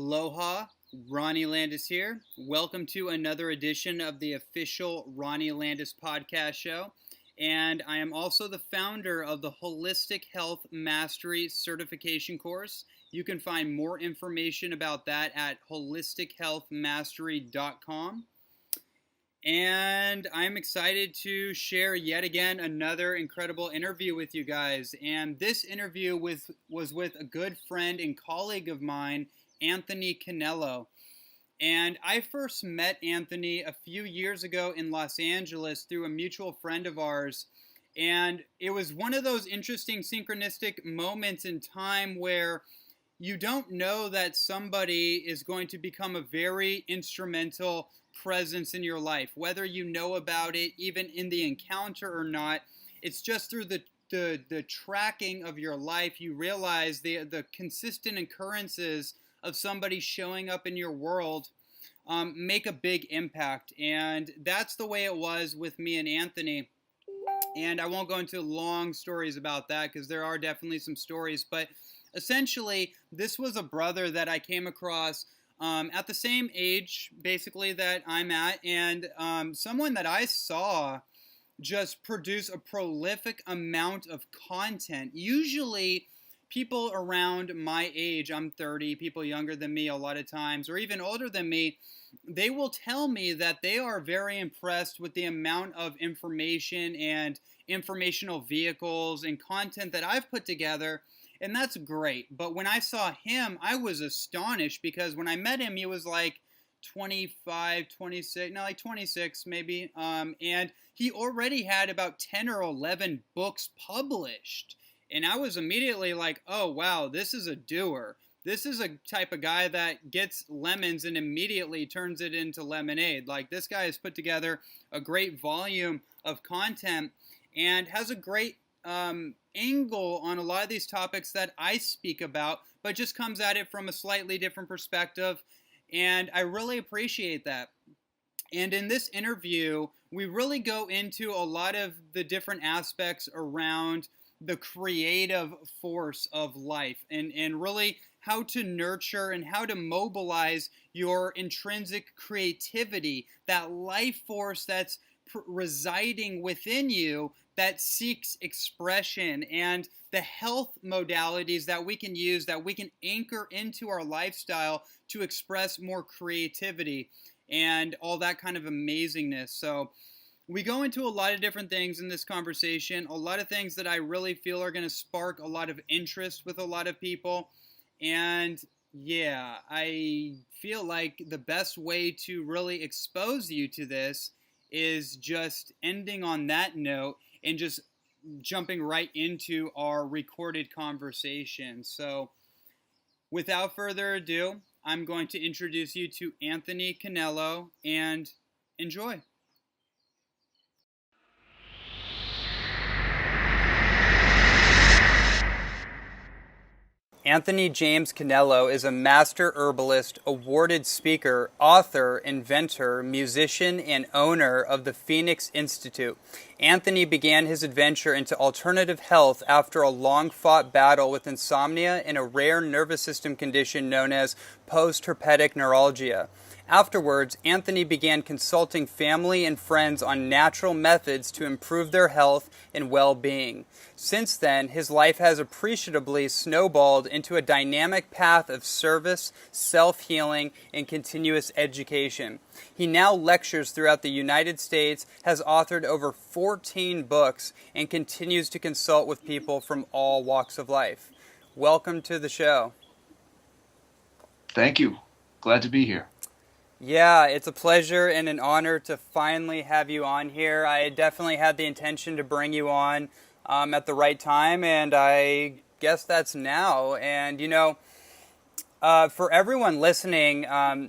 Aloha, Ronnie Landis here. Welcome to another edition of the official Ronnie Landis podcast show. And I am also the founder of the Holistic Health Mastery Certification course. You can find more information about that at holistichealthmastery.com. And I'm excited to share yet again another incredible interview with you guys. And this interview was with a good friend and colleague of mine, Anthony Canelo. And I first met Anthony a few years ago in Los Angeles through a mutual friend of ours. And it was one of those interesting synchronistic moments in time where you don't know that somebody is going to become a very instrumental presence in your life, whether you know about it even in the encounter or not. It's just through the tracking of your life you realize the consistent occurrences of somebody showing up in your world make a big impact. And that's the way it was with me and Anthony. And I won't go into long stories about that because there are definitely some stories, but essentially this was a brother that I came across at the same age, basically, that I'm at, and someone that I saw just produce a prolific amount of content. Usually, people around my age, I'm 30, people younger than me a lot of times, or even older than me, they will tell me that they are very impressed with the amount of information and informational vehicles and content that I've put together. And that's great. But when I saw him, I was astonished because when I met him, he was like 25, 26, no, like 26 maybe. And he already had about 10 or 11 books published. And I was immediately like, oh, wow, this is a doer. This is a type of guy that gets lemons and immediately turns it into lemonade. Like, this guy has put together a great volume of content and has a great angle on a lot of these topics that I speak about, but just comes at it from a slightly different perspective, and I really appreciate that. And in this interview, we really go into a lot of the different aspects around the creative force of life, and really how to nurture and how to mobilize your intrinsic creativity, that life force that's residing within you that seeks expression, and the health modalities that we can use, that we can anchor into our lifestyle to express more creativity and all that kind of amazingness. So we go into a lot of different things in this conversation, a lot of things that I really feel are going to spark a lot of interest with a lot of people. And yeah, I feel like the best way to really expose you to this is just ending on that note and just jumping right into our recorded conversation. So without further ado, I'm going to introduce you to Anthony Canelo, and enjoy. Anthony James Canelo is a master herbalist, awarded speaker, author, inventor, musician, and owner of the Phoenix Institute. Anthony began his adventure into alternative health after a long-fought battle with insomnia and a rare nervous system condition known as POST-HERPETIC neuralgia. Afterwards, Anthony began consulting family and friends on natural methods to improve their health and well-being. Since then, his life has appreciably snowballed into a dynamic path of service, self-healing, and continuous education. He now lectures throughout the United States, has authored over 14 books, and continues to consult with people from all walks of life. Welcome to the show. Thank you. Glad to be here. Yeah, it's a pleasure and an honor to finally have you on here. I definitely had the intention to bring you on at the right time, and I guess that's now. And, you know, for everyone listening,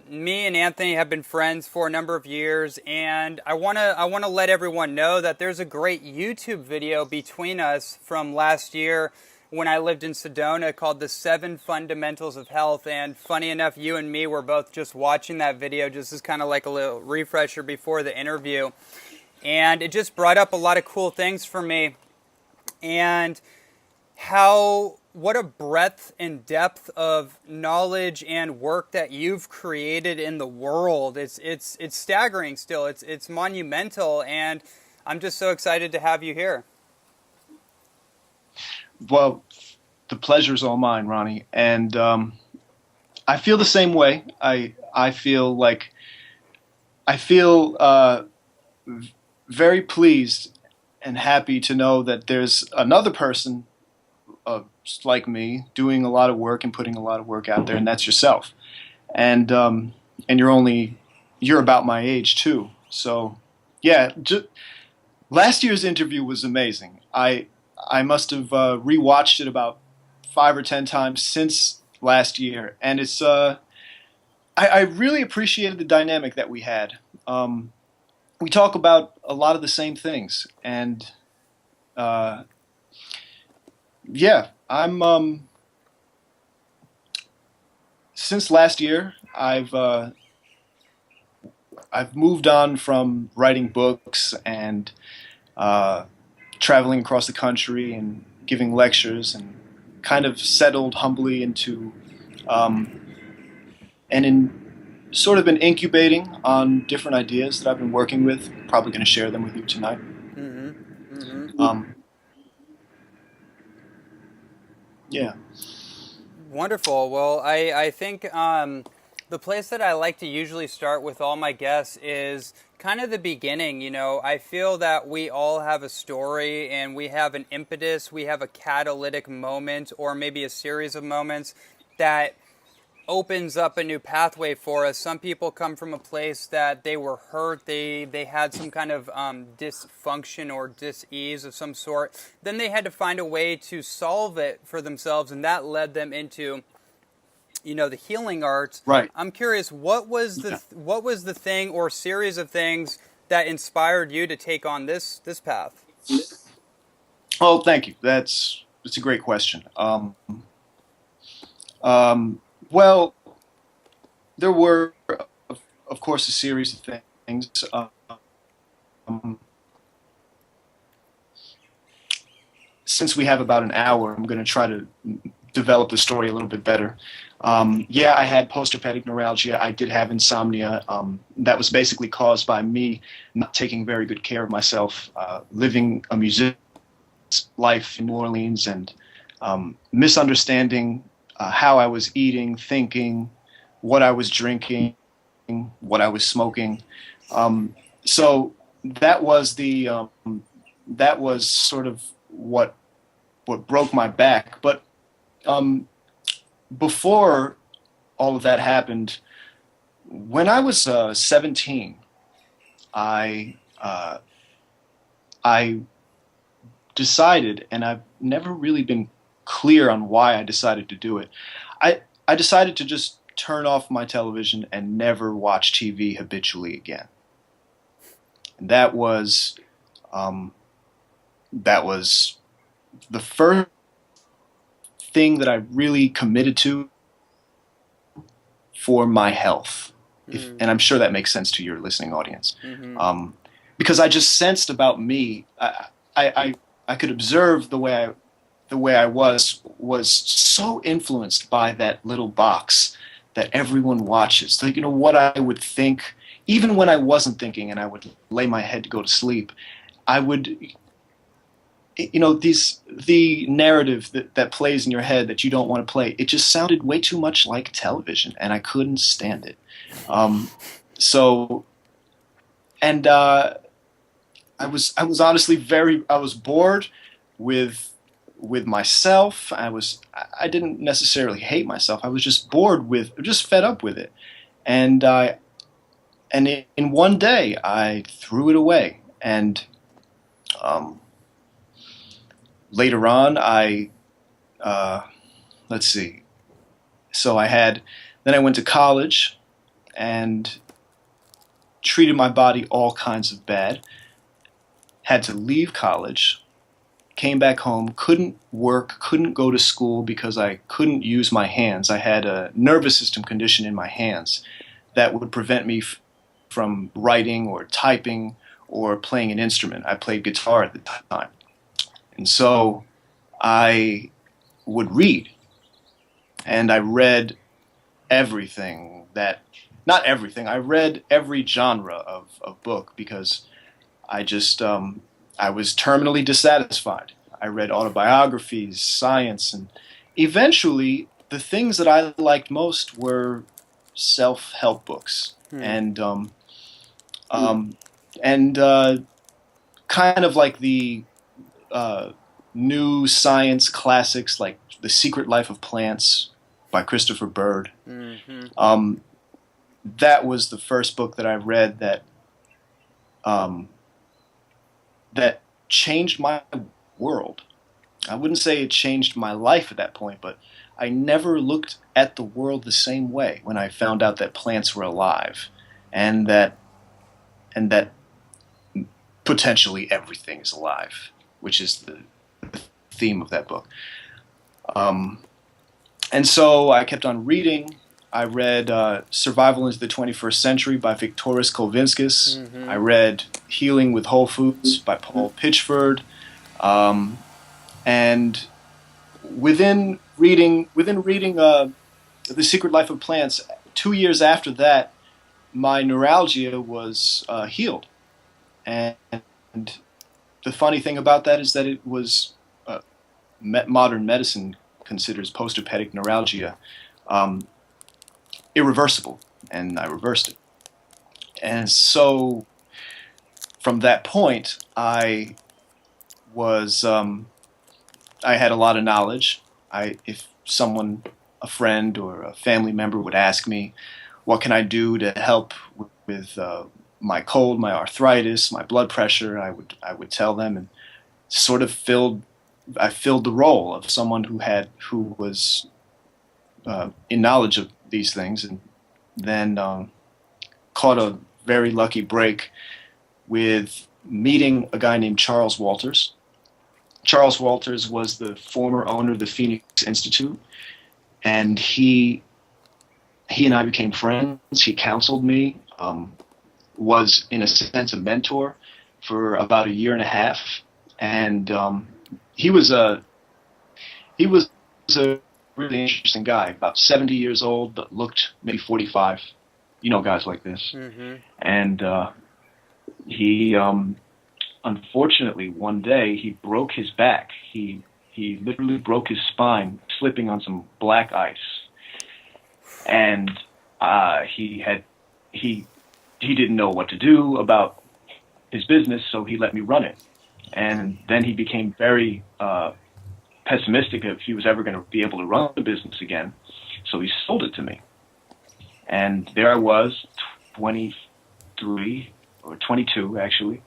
me and Anthony have been friends for a number of years, and I want to let everyone know that there's a great YouTube video between us from last year when I lived in Sedona called The 7 Fundamentals of Health. And funny enough, you and me were both just watching that video just as kind of like a little refresher before the interview. And it just brought up a lot of cool things for me, and how what a breadth and depth of knowledge and work that you've created in the world. It's staggering still. It's monumental, and I'm just so excited to have you here. Well, the pleasure is all mine, Ronnie. And I feel the same way. I feel like I feel very pleased and happy to know that there's another person like me doing a lot of work and putting a lot of work out there, and that's yourself. And you're about my age too. So yeah, last year's interview was amazing. I must have rewatched it about 5 or 10 times since last year, and I really appreciated the dynamic that we had. We talk about a lot of the same things, and yeah, I'm since last year I've moved on from writing books and traveling across the country and giving lectures, and kind of settled humbly into and in sort of been incubating on different ideas that I've been working with. Probably going to share them with you tonight. Mm-hmm. Mm-hmm. Yeah. Wonderful. Well, I think the place that I like to usually start with all my guests is kind of the beginning. You know, I feel that we all have a story and we have an impetus, we have a catalytic moment or maybe a series of moments that opens up a new pathway for us. Some people come from a place that they were hurt, they had some kind of dysfunction or dis-ease of some sort. Then they had to find a way to solve it for themselves, and that led them into, you know, the healing arts. Right. I'm curious, what was the thing or series of things that inspired you to take on this path? Oh, thank you. It's a great question. Well, there were, of course, a series of things. Since we have about an hour, I'm going to try to develop the story a little bit better. Yeah, I had post-herpetic neuralgia. I did have insomnia. That was basically caused by me not taking very good care of myself, living a musician's life in New Orleans, and misunderstanding how I was eating, thinking, what I was drinking, what I was smoking. So that was that was sort of what broke my back. But before all of that happened, when I was 17, I decided, and I've never really been clear on why I decided to do it. I decided to just turn off my television and never watch TV habitually again. And that was the first thing that I really committed to for my health. And I'm sure that makes sense to your listening audience. Mm-hmm. Because I just sensed about me, I could observe the way I was so influenced by that little box that everyone watches. Like, you know, what I would think, even when I wasn't thinking and I would lay my head to go to sleep, I would, you know, the narrative that plays in your head that you don't want to play, it just sounded way too much like television, and I couldn't stand it. I was honestly I was bored with myself. I didn't necessarily hate myself. I was just just fed up with it. And in one day I threw it away. And later on let's see. So then I went to college and treated my body all kinds of bad. Had to leave college. Came back home, couldn't work, couldn't go to school because I couldn't use my hands. I had a nervous system condition in my hands that would prevent me from writing or typing or playing an instrument. I played guitar at the time. And so I would read, and I read everything that, not everything, I read every genre of book because I just, I was terminally dissatisfied. I read autobiographies, science, and eventually the things that I liked most were self-help books. Um, and kind of like the new science classics like The Secret Life of Plants by Christopher Bird. That was the first book that I read um, that changed my world. I wouldn't say it changed my life at that point, but I never looked at the world the same way when I found out that plants were alive, and that potentially everything is alive, which is the theme of that book. And so I kept on reading. I read Survival into the 21st Century by Viktoras Kulvinskas. I read Healing with Whole Foods by Paul Pitchford. And within reading The Secret Life of Plants, 2 years after that, my neuralgia was healed. And the funny thing about that is that it was modern medicine considers post-herpetic neuralgia irreversible, and I reversed it. And so from that point, I had a lot of knowledge. If someone, a friend or a family member would ask me, what can I do to help with my cold, my arthritis, my blood pressure, I would tell them, and sort of I filled the role of someone who was in knowledge of these things, and then caught a very lucky break with meeting a guy named Charles Walters. Charles Walters was the former owner of the Phoenix Institute, and he and I became friends. He counseled me, was in a sense a mentor for about a year and a half, and he was a really interesting guy, about 70 years old, but looked maybe 45. You know, guys like this. And he, unfortunately, one day he broke his back. He literally broke his spine slipping on some black ice. And he didn't know what to do about his business, so he let me run it. And then he became very pessimistic if he was ever going to be able to run the business again, so he sold it to me. And there I was, 23 or 22 actually,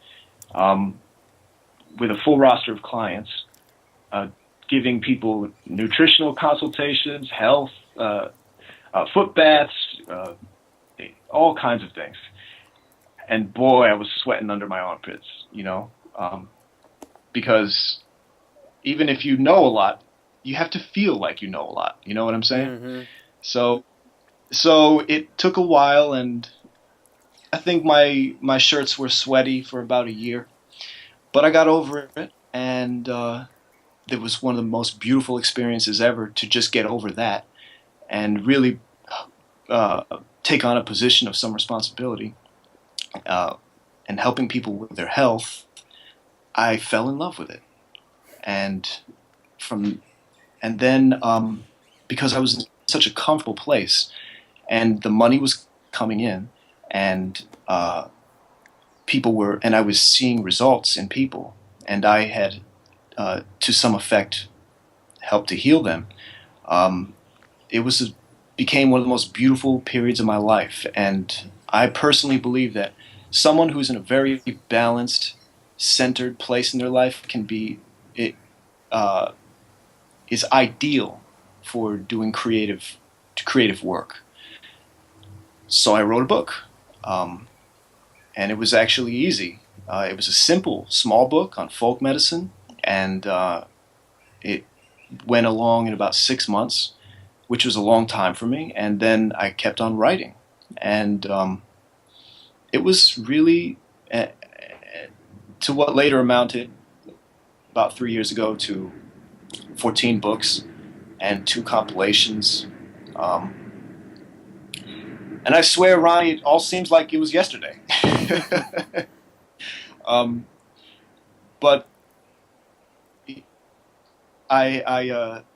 with a full roster of clients, giving people nutritional consultations, health, foot baths, all kinds of things. And boy, I was sweating under my armpits, you know, because even if you know a lot, you have to feel like you know a lot. You know what I'm saying? So it took a while, and I think my shirts were sweaty for about a year. But I got over it, and it was one of the most beautiful experiences ever to just get over that and really take on a position of some responsibility and helping people with their health. I fell in love with it. And then because I was in such a comfortable place, and the money was coming in, and I was seeing results in people, and I had to some effect helped to heal them. It became one of the most beautiful periods of my life, and I personally believe that someone who's in a very balanced, centered place in their life is ideal for doing creative work. So I wrote a book, and it was actually easy. It was a simple, small book on folk medicine, and it went along in about 6 months, which was a long time for me. And then I kept on writing, and it was really to what later amounted about 3 years ago to 14 books, and 2 compilations. And I swear, Ronnie, it all seems like it was yesterday. um, but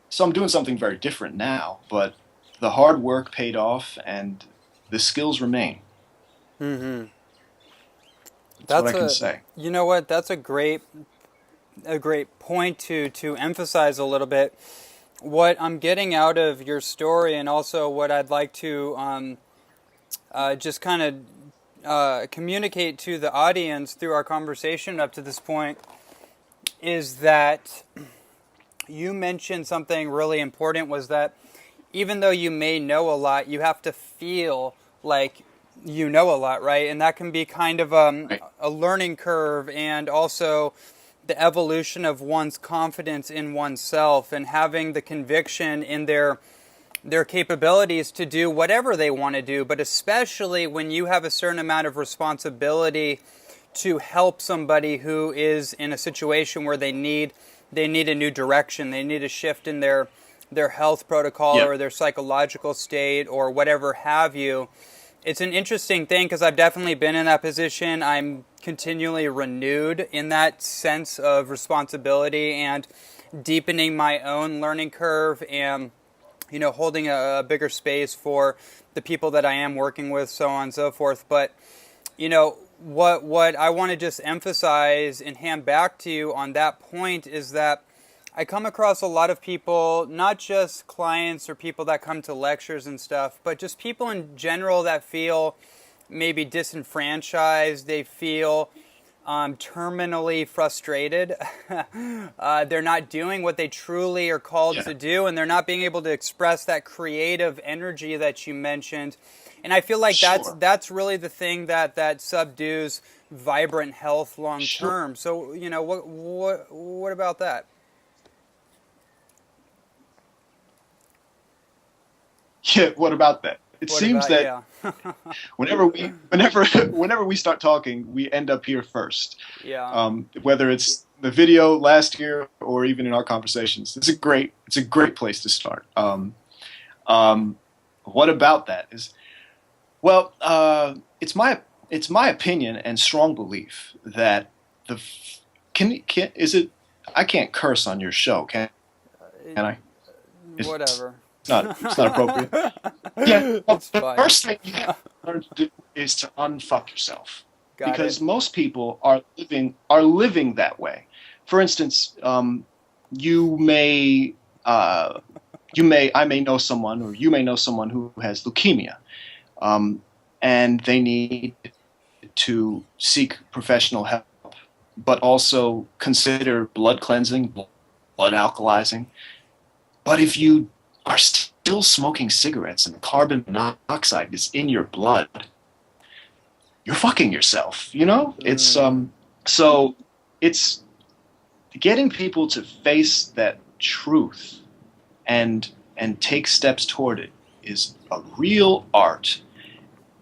so I'm doing something very different now, but the hard work paid off and the skills remain. Mm-hmm. That's what I can say. You know what? That's a great point to emphasize a little bit. What I'm getting out of your story, and also what I'd like to just kind of communicate to the audience through our conversation up to this point, is that you mentioned something really important, was that even though you may know a lot, you have to feel like you know a lot, right? And that can be kind of Right. a learning curve, and also the evolution of one's confidence in oneself and having the conviction in their capabilities to do whatever they want to do, but especially when you have a certain amount of responsibility to help somebody who is in a situation where they need a new direction, they need a shift in their health protocol Yeah. or their psychological state or whatever have you. It's an interesting thing because I've definitely been in that position. I'm continually renewed in that sense of responsibility and deepening my own learning curve, and holding a bigger space for the people that I am working with, so on and so forth. But what I want to just emphasize and hand back to you on that point is that I come across a lot of people, not just clients or people that come to lectures and stuff, but just people in general that feel maybe disenfranchised. They feel terminally frustrated. They're not doing what they truly are called to do, and they're not being able to express that creative energy that you mentioned. And I feel like Sure. that's really the thing that subdues vibrant health long term. Sure. So what about that? Yeah, what about that? It What seems about that whenever we start talking, we end up here first. yeah. Whether it's the video last year or even in our conversations, it's a great place to start. What about that is, well, it's my opinion and strong belief that is it, I can't curse on your show, can I? Whatever. It's not appropriate. Yeah, well, It's the fine. first thing you have to learn to do is to unfuck yourself, Got because it. most people are living that way. For instance, you may I may know someone, or you may know someone who has leukemia, um, and they need to seek professional help, but also consider blood cleansing, blood alkalizing. But if you are still smoking cigarettes and carbon monoxide is in your blood, you're fucking yourself. So it's getting people to face that truth and take steps toward it is a real art.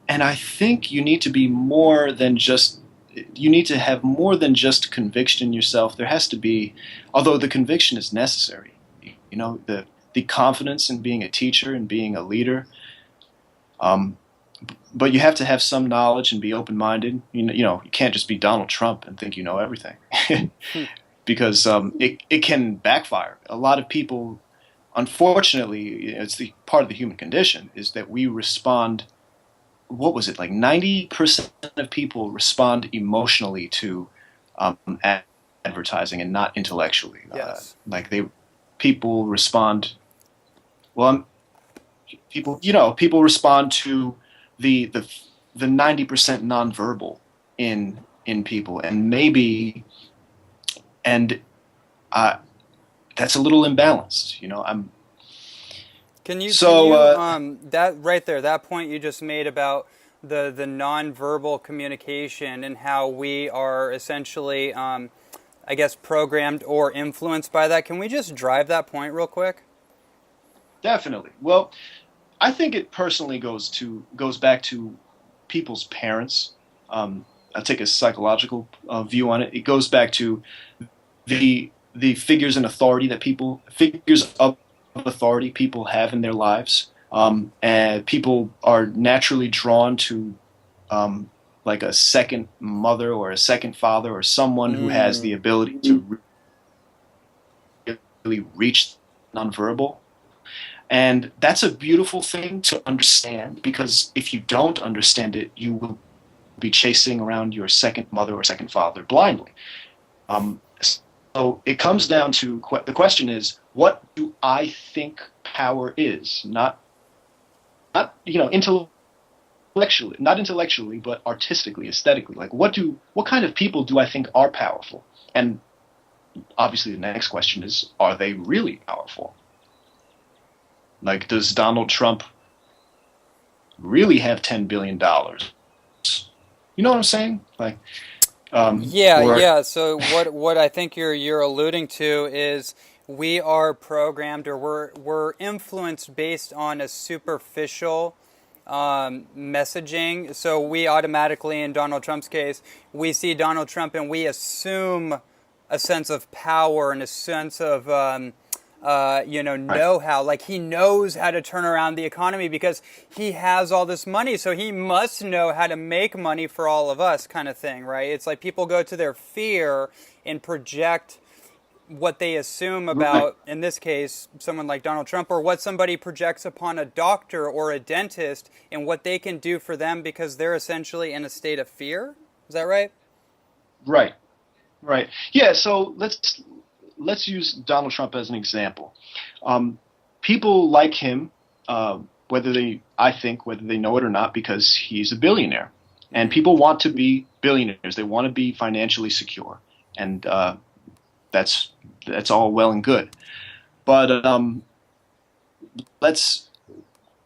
And I think you need to be more than just you need to have more than just conviction in yourself. There has to be, although the conviction is necessary, the confidence in being a teacher and being a leader. But you have to have some knowledge and be open-minded. You can't just be Donald Trump and think you know everything, because it can backfire. A lot of people, unfortunately, it's the part of the human condition, is that we respond. What was it, like 90% of people respond emotionally to advertising and not intellectually. Yes. People respond. Well, people respond to the 90% nonverbal in people, and that's a little imbalanced. Can you So that right there, that point you just made about the nonverbal communication and how we are essentially, I guess, programmed or influenced by that? Can we just drive that point real quick? definitely. Well, I think it personally goes back to people's parents. I'll take a psychological view on it. It goes back to the figures in authority that figures of authority people have in their lives. And people are naturally drawn to like a second mother or a second father or someone who has the ability to really reach nonverbal. And that's a beautiful thing to understand, because if you don't understand it, you will be chasing around your second mother or second father blindly. Um, so it comes down to the question is, what do I think power is? Not intellectually, not intellectually, but artistically, aesthetically. Like, what kind of people do I think are powerful? And obviously, the next question is, are they really powerful? Like, does Donald Trump really have $10 billion? You know what I'm saying? Like, Yeah, or yeah. So what I think you're alluding to is we are programmed, or we're influenced based on a superficial messaging. So we automatically, in Donald Trump's case, we see Donald Trump and we assume a sense of power and a sense of right, know-how. Like, he knows how to turn around the economy because he has all this money, so he must know how to make money for all of us, kind of thing, right? It's like people go to their fear and project what they assume right, about, in this case, someone like Donald Trump, or what somebody projects upon a doctor or a dentist and what they can do for them because they're essentially in a state of fear. Is that right? right, right. Yeah. So let's use Donald Trump as an example. Um, People like him, I think, whether they know it or not, because he's a billionaire, and people want to be billionaires. They want to be financially secure, and that's that's all well and good. But let's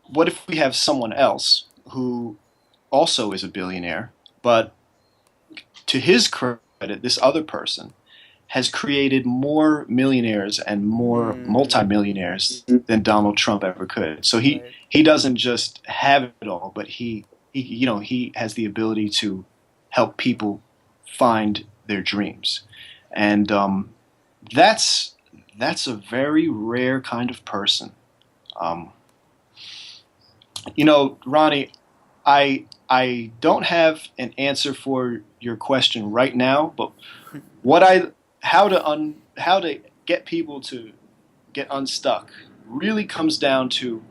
what if we have someone else who also is a billionaire, but to his credit, this other person has created more millionaires and more multimillionaires than Donald Trump ever could. So Right. he doesn't just have it all, but he has the ability to help people find their dreams, and that's that's a very rare kind of person. Um, Ronnie, I don't have an answer for your question right now, but what I how to get people to get unstuck really comes down to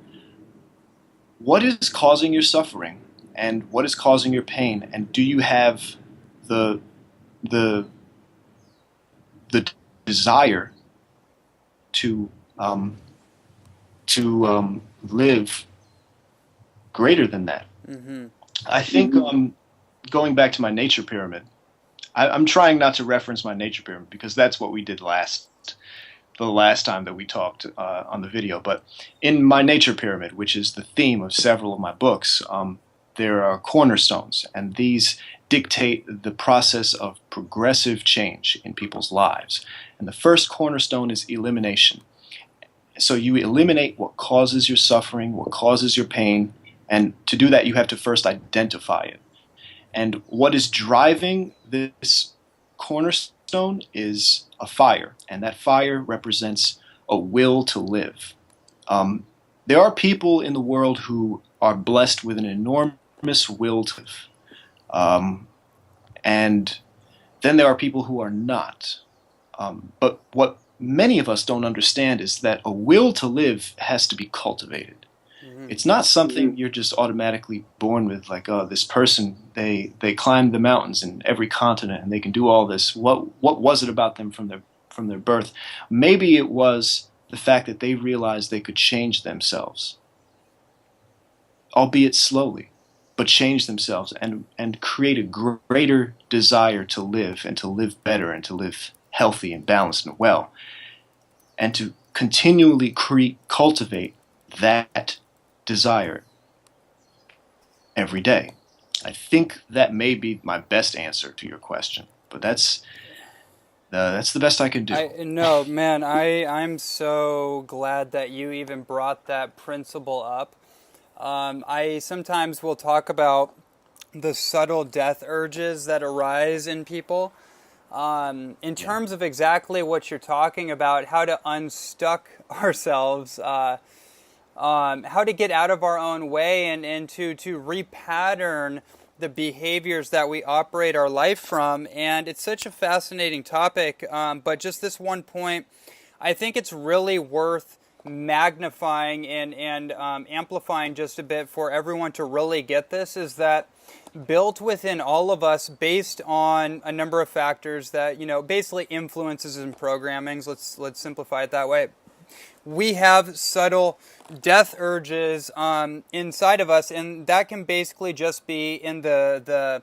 what is causing your suffering and what is causing your pain, and do you have the the the desire to um, live greater than that. Mm-hmm. I think going back to my nature pyramid, I'm trying not to reference my nature pyramid because that's what we did the last time that we talked on the video. But in my nature pyramid, which is the theme of several of my books, there are cornerstones, and these dictate the process of progressive change in people's lives. And the first cornerstone is elimination. So you eliminate what causes your suffering, what causes your pain, and to do that, you have to first identify it. And what is driving this cornerstone is a fire, and that fire represents a will to live. There are people in the world who are blessed with an enormous will to live, and then there are people who are not. But what many of us don't understand is that a will to live has to be cultivated. Mm-hmm. It's not something you're just automatically born with, like, oh, this person, they climbed the mountains in every continent and they can do all this. What was it about them from their birth? Maybe it was the fact that they realized they could change themselves, albeit slowly, but change themselves and create a greater desire to live and to live better and to live healthy and balanced and well, and to continually cultivate that desire every day. I think that may be my best answer to your question, but that's the best I can do. No, man, I'm so glad that you even brought that principle up. I sometimes will talk about the subtle death urges that arise in people. in terms of exactly what you're talking about, how to unstuck ourselves, how to get out of our own way and to repattern the behaviors that we operate our life from. And it's such a fascinating topic, but just this one point, I think it's really worth magnifying and amplifying just a bit for everyone to really get this, is that built within all of us based on a number of factors that, basically influences and programmings, let's simplify it that way. We have subtle death urges inside of us, and that can basically just be in the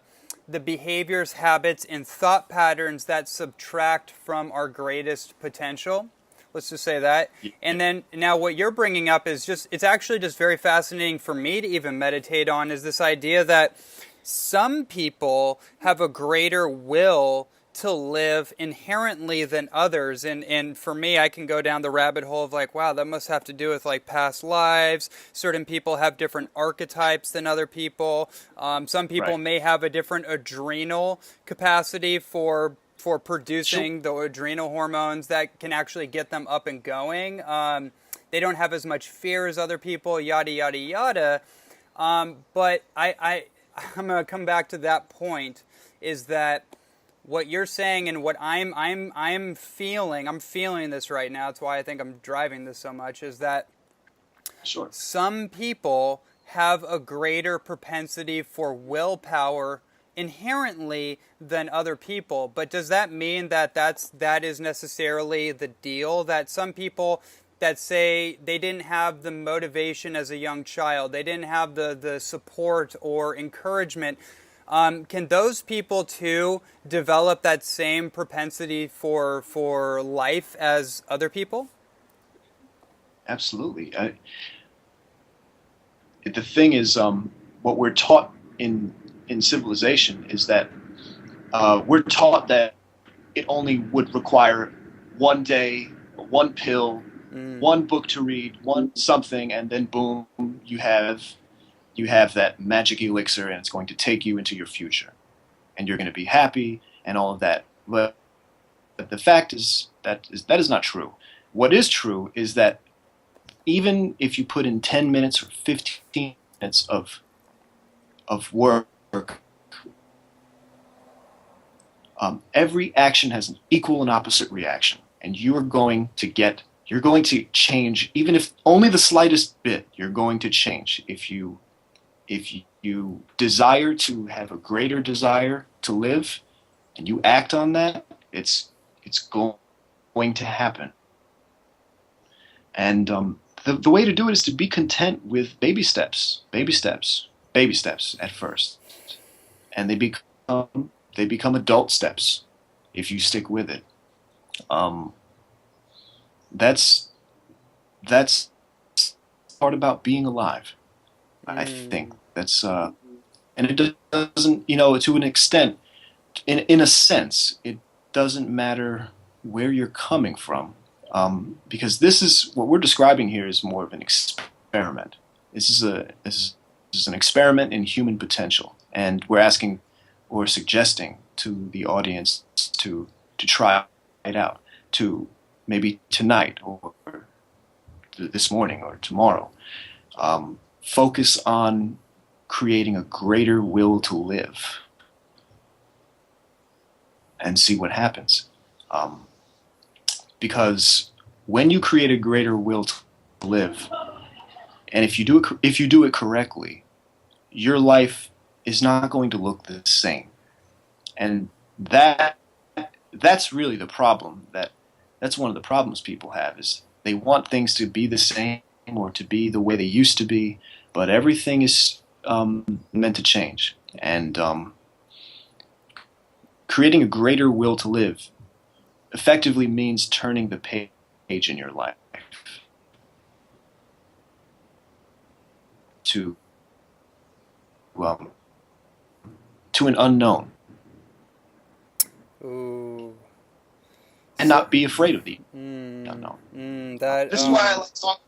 behaviors, habits, and thought patterns that subtract from our greatest potential. Let's just say that. And then now what you're bringing up is it's actually just very fascinating for me to even meditate on, is this idea that some people have a greater will to live inherently than others. And for me, I can go down the rabbit hole of like, wow, that must have to do with like past lives. Certain people have different archetypes than other people. Some people may have a different adrenal capacity for producing the adrenal hormones that can actually get them up and going. They don't have as much fear as other people, yada, yada, yada. But I'm going to come back to that point, is that what you're saying and what I'm feeling this right now, it's why I think I'm driving this so much, is that some people have a greater propensity for willpower inherently than other people. But does that mean that that is necessarily the deal? That some people that say they didn't have the motivation as a young child, they didn't have the support or encouragement, can those people too develop that same propensity for life as other people? Absolutely. The thing is, what we're taught in civilization is that we're taught that it only would require one day, one pill, one book to read, one something, and then boom, you have that magic elixir, and it's going to take you into your future, and you're going to be happy and all of that. But the fact is that is not true. What is true is that even if you put in 10 minutes or 15 minutes of work, every action has an equal and opposite reaction, and you're going to change, even if only the slightest bit. You're going to change if you desire to have a greater desire to live, and you act on that. It's going to happen. And the way to do it is to be content with baby steps at first, and they become adult steps if you stick with it. That's part about being alive. I think that's and it doesn't, to an extent, in a sense, it doesn't matter where you're coming from, because this is what we're describing here is more of an experiment. This is an experiment in human potential, and we're suggesting to the audience to try it out, to maybe tonight or this morning or tomorrow. Focus on creating a greater will to live and see what happens. Because when you create a greater will to live, and if you do it correctly, your life is not going to look the same. And that's really the problem. That's one of the problems people have, is they want things to be the same or to be the way they used to be, but everything is meant to change. And creating a greater will to live effectively means turning the page in your life to an unknown. Ooh. And not be afraid of the unknown. This is why I like talking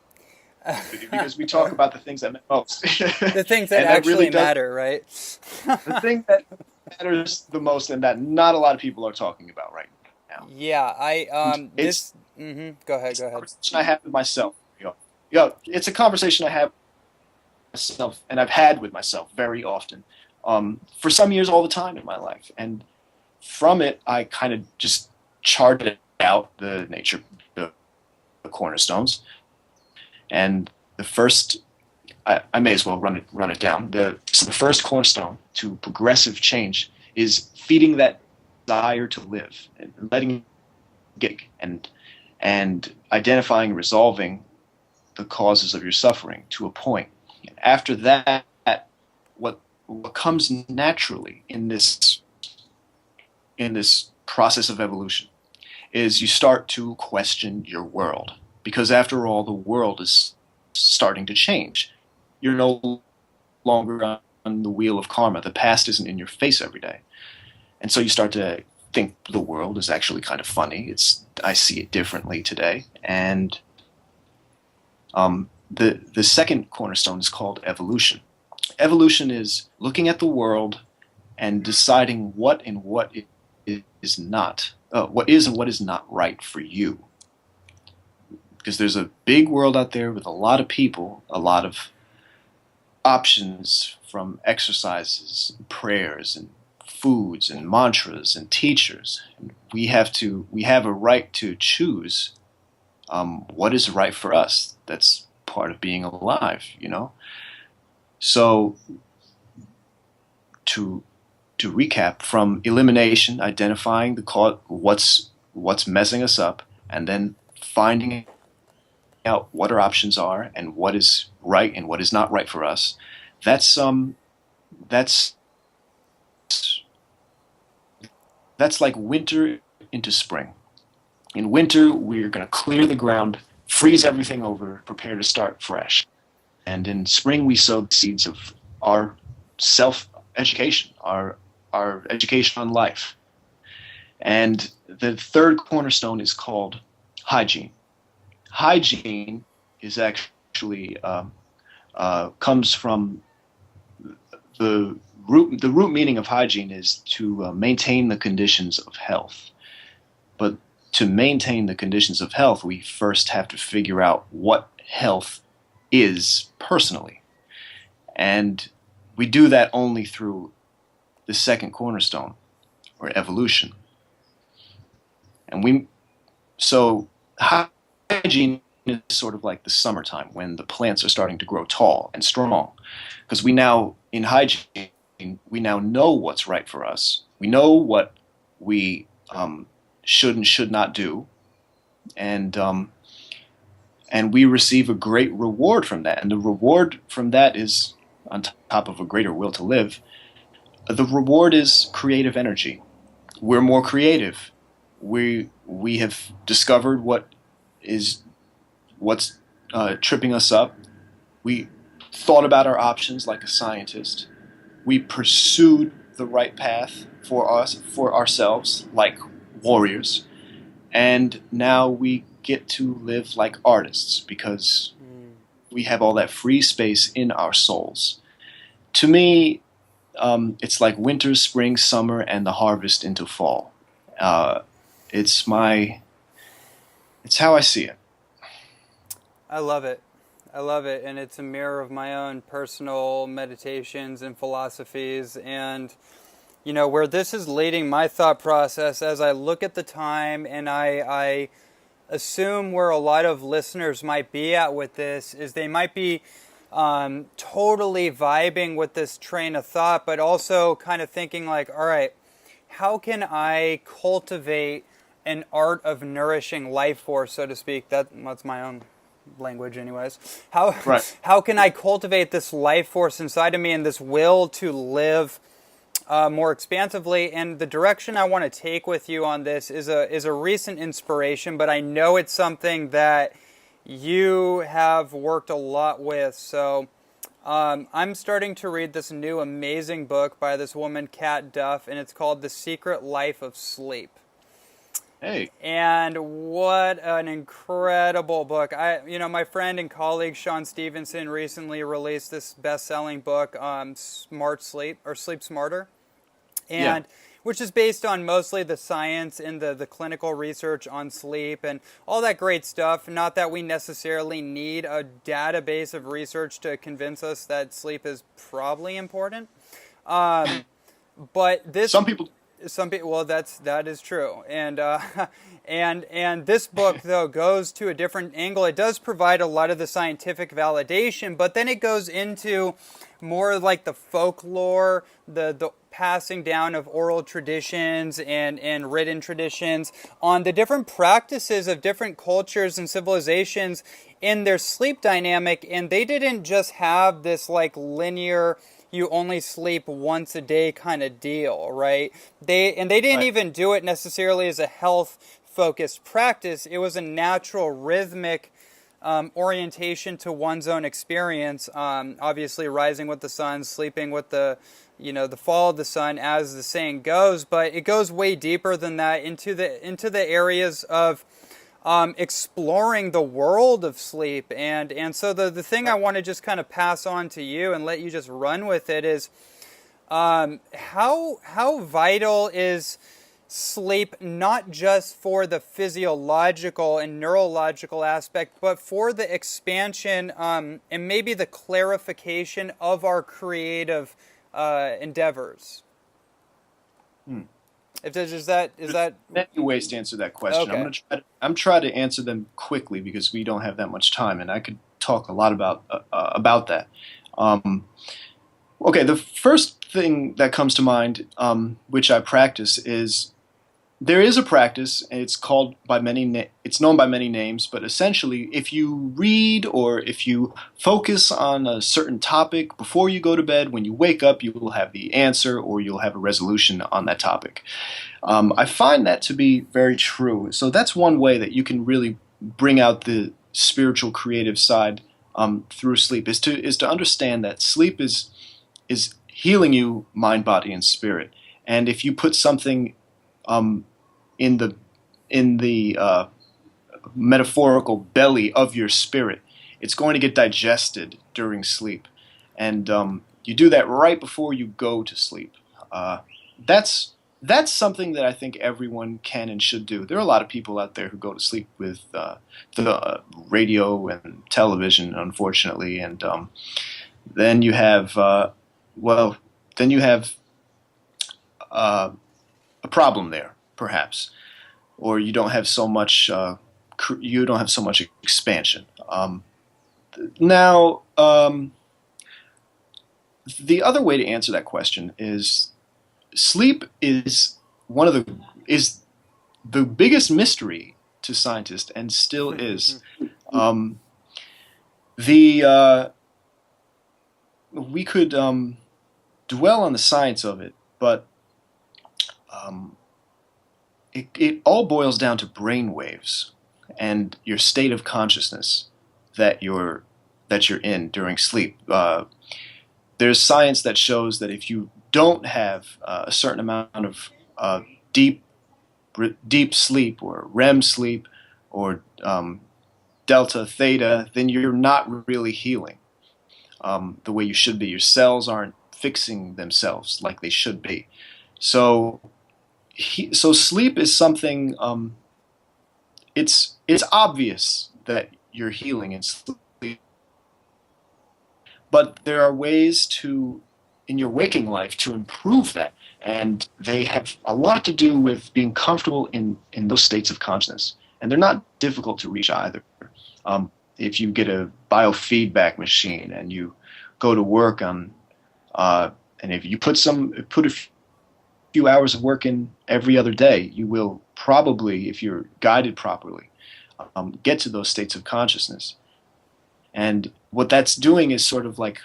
with you, because we talk about the things that matter most. The things that actually really matter, right? The thing that matters the most and that not a lot of people are talking about right now. Yeah, And it's, Go ahead, it's go a ahead. conversation I have with myself. It's a conversation I have with myself and I've had with myself very often, for some years, all the time in my life. And from it, I kind of just charted out the nature, the cornerstones. And the first, I may as well run it down. So the first cornerstone to progressive change is feeding that desire to live and letting it get, and identifying and resolving the causes of your suffering to a point. After that, what comes naturally in this process of evolution is you start to question your world, because after all, the world is starting to change. You're no longer on the wheel of karma. The past isn't in your face every day, and so you start to think the world is actually kind of funny. I see it differently today, and the second cornerstone is called evolution. Evolution is looking at the world and deciding what is not, what is and what is not right for you. Because there's a big world out there with a lot of people, a lot of options, from exercises, and prayers, and foods, and mantras, and teachers. And we have a right to choose what is right for us. That's part of being alive, you know. So to recap, from elimination, identifying the cause, what's messing us up, and then finding out what our options are and what is right and what is not right for us. That's like winter into spring. In winter, we're going to clear the ground, freeze everything over, prepare to start fresh. And in spring, we sow the seeds of our self-education, our education on life. And the third cornerstone is called hygiene. Hygiene is actually comes from the root meaning of hygiene is to maintain the conditions of health. But to maintain the conditions of health, we first have to figure out what health is personally. And we do that only through the second cornerstone, or evolution. And so hygiene is sort of like the summertime when the plants are starting to grow tall and strong. Because in hygiene, we now know what's right for us. We know what we should and should not do. And we receive a great reward from that. And the reward from that is, on top of a greater will to live, the reward is creative energy. We're more creative. We have discovered what's tripping us up. We thought about our options like a scientist. We pursued the right path for ourselves like warriors. And now we get to live like artists because we have all that free space in our souls. To me, it's like winter, spring, summer, and the harvest into fall. It's how I see it. I love it. I love it. And it's a mirror of my own personal meditations and philosophies. And, you know, where this is leading my thought process as I look at the time, and I assume where a lot of listeners might be at with this is they might be totally vibing with this train of thought, but also kind of thinking like, all right, how can I cultivate an art of nourishing life force, so to speak? That's my own language anyways. How can I cultivate this life force inside of me and this will to live more expansively? And the direction I want to take with you on this is a recent inspiration, but I know it's something that you have worked a lot with. So I'm starting to read this new amazing book by this woman, Kat Duff, and it's called The Secret Life of Sleep. Hey. And what an incredible book. My friend and colleague Sean Stevenson recently released this best-selling book, Smart Sleep, or Sleep Smarter. Yeah. and which is based on mostly the science and the clinical research on sleep and all that great stuff. Not that we necessarily need a database of research to convince us that sleep is probably important. Um, but this Some people. some people, well, that is true, and and this book though goes to a different angle. It does provide a lot of the scientific validation, but then it goes into more like the folklore, the passing down of oral traditions and written traditions on the different practices of different cultures and civilizations in their sleep dynamic, and they didn't just have this like linear, you only sleep once a day kind of deal, right? They didn't Right. even do it necessarily as a health focused practice. It was a natural rhythmic orientation to one's own experience. Obviously, rising with the sun, sleeping with the fall of the sun, as the saying goes. But it goes way deeper than that into the areas of exploring the world of sleep. And so the thing I want to just kind of pass on to you and let you just run with it is how vital is sleep, not just for the physiological and neurological aspect, but for the expansion and maybe the clarification of our creative endeavors. Hmm. If there's, is that Many ways to answer that question. okay? I'm trying to answer them quickly because we don't have that much time, and I could talk a lot about that. Um, okay, the first thing that comes to mind, which I practice, is there is a practice, and it's called by it's known by many names, but essentially, if you read or if you focus on a certain topic before you go to bed, when you wake up, you will have the answer or you'll have a resolution on that topic. I find that to be very true. So that's one way that you can really bring out the spiritual, creative side through sleep, is to understand that sleep is healing you, mind, body, and spirit. And if you put something in the metaphorical belly of your spirit, it's going to get digested during sleep, and you do that right before you go to sleep. That's something that I think everyone can and should do. There are a lot of people out there who go to sleep with the radio and television, unfortunately, and then you have a problem there, perhaps, or you don't have so much expansion. Now, the other way to answer that question is sleep is the biggest mystery to scientists, and still is. Um, the We could dwell on the science of it, but it all boils down to brain waves and your state of consciousness that you're in during sleep. There's science that shows that if you don't have a certain amount of deep sleep or REM sleep or delta, theta, then you're not really healing the way you should be. Your cells aren't fixing themselves like they should be. So sleep is something. It's obvious that you're healing in sleep, but there are ways in your waking life to improve that, and they have a lot to do with being comfortable in those states of consciousness, and they're not difficult to reach either. If you get a biofeedback machine and you go to work on, and if you put a few hours of work in every other day, you will probably, if you're guided properly, get to those states of consciousness. And what that's doing is sort of like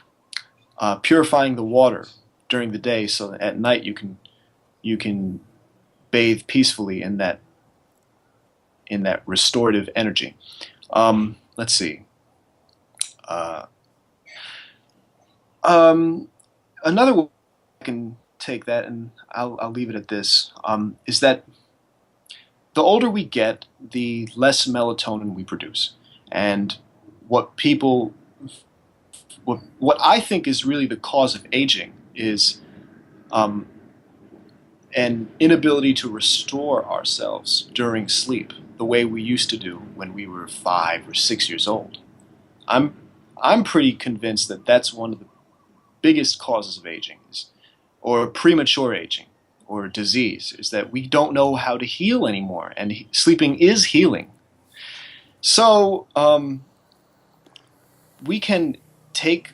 purifying the water during the day, so that at night you can bathe peacefully in that restorative energy. Let's see. Another way I can take that, and I'll leave it at this, is that the older we get, the less melatonin we produce. And what I think is really the cause of aging is an inability to restore ourselves during sleep the way we used to do when we were 5 or 6 years old. I'm I'm pretty convinced that that's one of the biggest causes of aging, or premature aging, or disease, is that we don't know how to heal anymore, and sleeping is healing. So we can take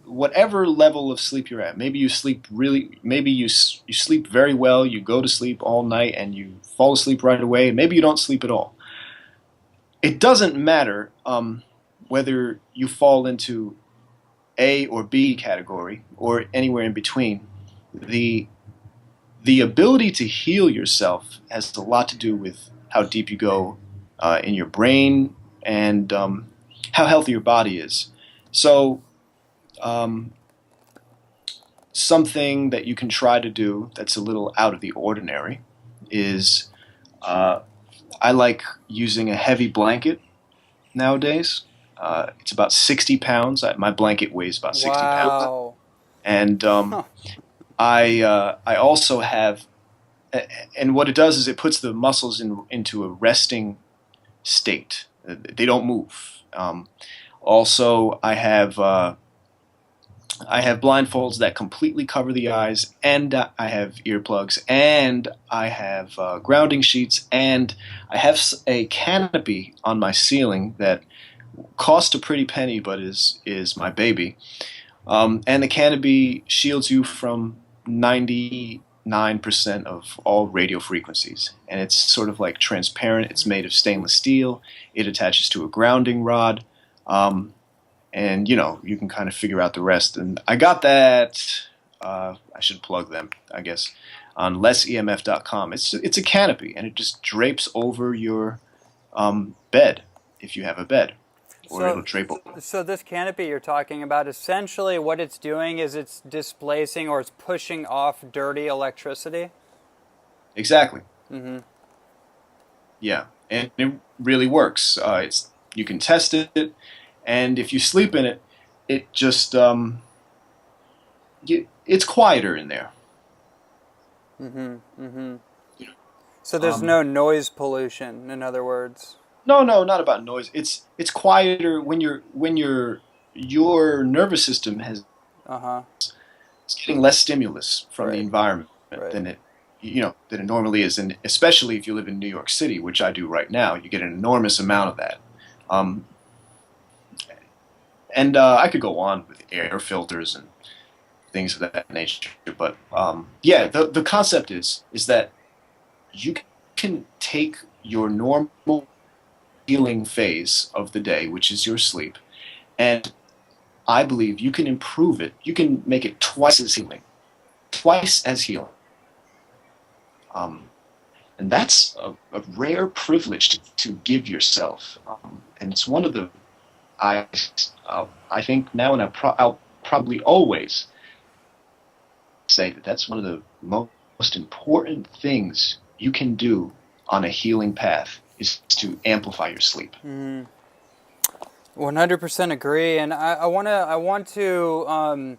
whatever level of sleep you're at. Maybe you sleep really. Maybe you sleep very well. You go to sleep all night and you fall asleep right away. Maybe you don't sleep at all. It doesn't matter whether you fall into A or B category or anywhere in between. The the ability to heal yourself has a lot to do with how deep you go in your brain and how healthy your body is. So um, something that you can try to do that's a little out of the ordinary is uh, I like using a heavy blanket nowadays. It's about 60 pounds. My blanket weighs about 60 pounds. Wow. And Huh. I also have, and what it does is it puts the muscles into a resting state. They don't move. Also, I have blindfolds that completely cover the eyes, and I have earplugs, and I have grounding sheets, and I have a canopy on my ceiling that cost a pretty penny, but is my baby. And the canopy shields you from 99% of all radio frequencies, and it's sort of like transparent. It's made of stainless steel. It attaches to a grounding rod. And you can kind of figure out the rest. And I got that. I should plug them, I guess, on lessemf.com. It's a canopy, and it just drapes over your bed if you have a bed, or it'll drape over. So this canopy you're talking about, essentially what it's doing is it's displacing or it's pushing off dirty electricity. Exactly. Mm-hmm. Yeah, and it really works. You can test it, and if you sleep in it, it just it's quieter in there. Mm-hmm. Mm-hmm. So there's Um, no noise pollution, in other words. No, no, not about noise. It's quieter when your nervous system Uh-huh. is getting less stimulus from the Right. environment Right. than it normally is, and especially if you live in New York City, which I do right now, you get an enormous amount of that. Um, and I could go on with air filters and things of that nature, but yeah, the concept is that you can take your normal healing phase of the day, which is your sleep, and I believe you can improve it. You can make it twice as healing. Um, and that's a rare privilege to give yourself. And it's one of the I I think now, and I'll probably always say that that's one of the most important things you can do on a healing path is to amplify your sleep. Mm-hmm. 100% agree, and I want to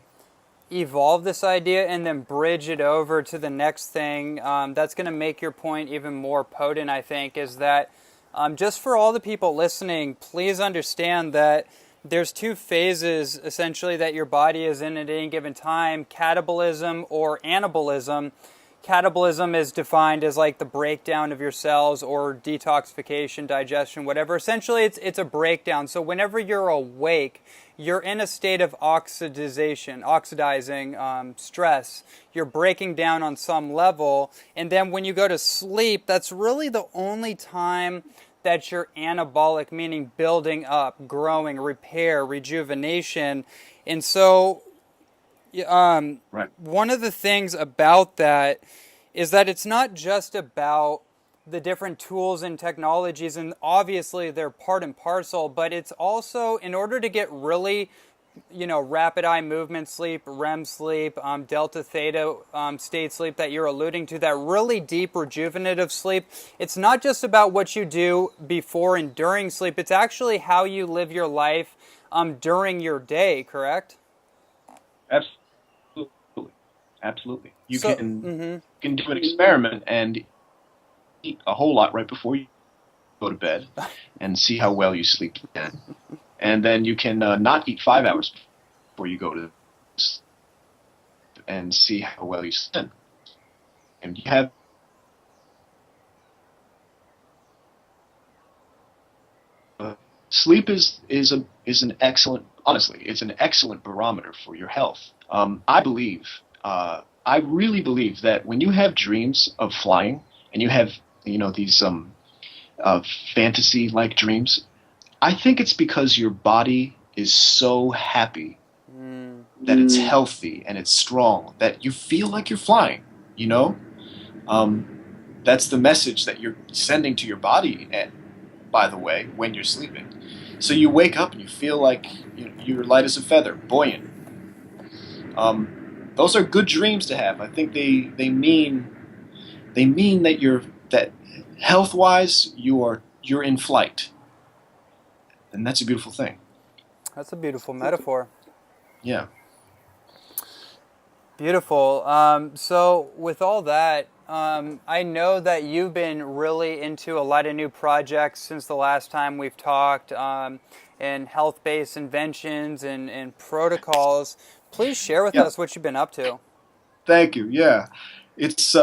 evolve this idea and then bridge it over to the next thing that's going to make your point even more potent, I think, is that just for all the people listening, please understand that there's two phases, essentially, that your body is in at any given time: catabolism or anabolism. Catabolism is defined as like the breakdown of your cells or detoxification, digestion, whatever. Essentially, it's a breakdown. So whenever you're awake, you're in a state of oxidizing stress. You're breaking down on some level. And then when you go to sleep, that's really the only time that you're anabolic, meaning building up, growing, repair, rejuvenation. And so Right. one of the things about that is that it's not just about the different tools and technologies, and obviously they're part and parcel, but it's also, in order to get really, rapid eye movement sleep, REM sleep, delta theta state sleep that you're alluding to, that really deep rejuvenative sleep, it's not just about what you do before and during sleep, it's actually how you live your life during your day, correct? Absolutely. Absolutely. You So, can do an experiment and eat a whole lot right before you go to bed and see how well you sleep then. And then you can not eat 5 hours before you go to sleep and see how well you sleep. And you have sleep is an excellent, honestly, it's an excellent barometer for your health. I really believe that when you have dreams of flying and you have these fantasy like dreams, I think it's because your body is so happy that it's healthy and it's strong that you feel like you're flying. You know, that's the message that you're sending to your body. And by the way, when you're sleeping, so you wake up and you feel like you're light as a feather, buoyant. Those are good dreams to have. I think they mean that health wise you're in flight, and that's a beautiful thing. that's a beautiful metaphor. Yeah. Beautiful. So with all that, I know that you've been really into a lot of new projects since the last time we've talked, and health-based inventions and protocols. Please share with us what you've been up to. Thank you. Yeah, it's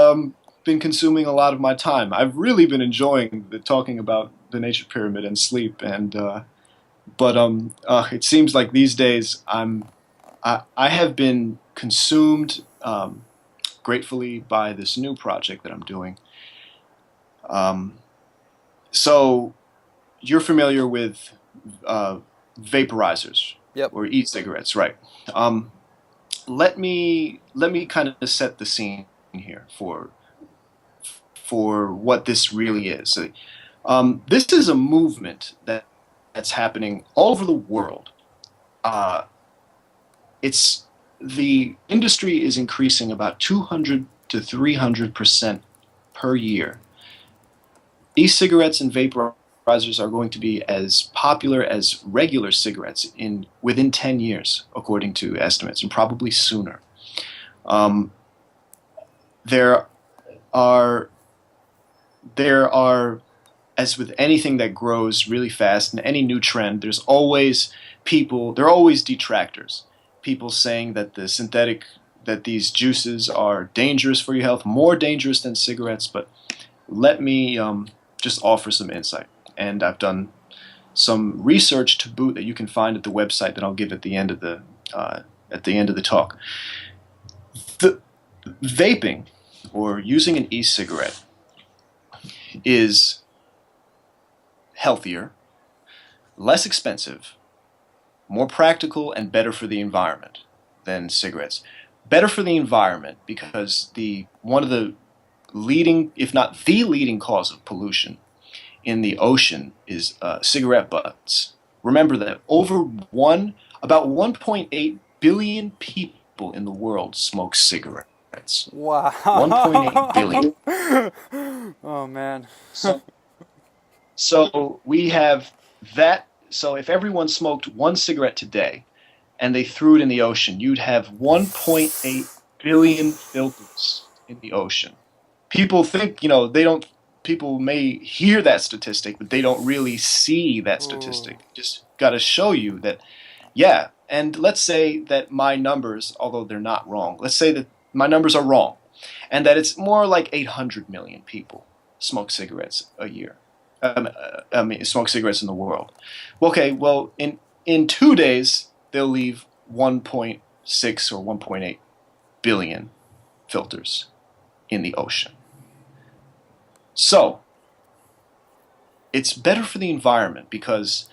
been consuming a lot of my time. I've really been enjoying talking about the nature pyramid and sleep, and it seems like these days I have been consumed gratefully by this new project that I'm doing. So you're familiar with vaporizers, Yep. or e-cigarettes, right? Let me kind of set the scene here for what this really is. This is a movement that's happening all over the world. The industry is increasing about 200 to 300% per year. E-cigarettes and vaporizers are going to be as popular as regular cigarettes within 10 years, according to estimates, and probably sooner. There are, as with anything that grows really fast and any new trend, there are always detractors. People saying that that these juices are dangerous for your health, more dangerous than cigarettes. But let me just offer some insight. And I've done some research to boot that you can find at the website that I'll give at the end of the talk. The vaping, or using an e-cigarette, is healthier, less expensive, more practical, and better for the environment than cigarettes. Better for the environment because one of the leading, if not the leading cause of pollution in the ocean is cigarette butts. Remember that about 1.8 billion people in the world smoke cigarettes. Wow. 1.8 billion. Oh man. So we have that. So if everyone smoked one cigarette today and they threw it in the ocean, you'd have 1.8 billion filters in the ocean. People think, people may hear that statistic, but they don't really see that statistic. Just got to show you that, yeah. And let's say that my numbers, although they're not wrong, let's say that my numbers are wrong and that it's more like 800 million people smoke cigarettes a year. Smoke cigarettes in the world. Okay, well, in 2 days, they'll leave 1.6 or 1.8 billion filters in the ocean. So, it's better for the environment because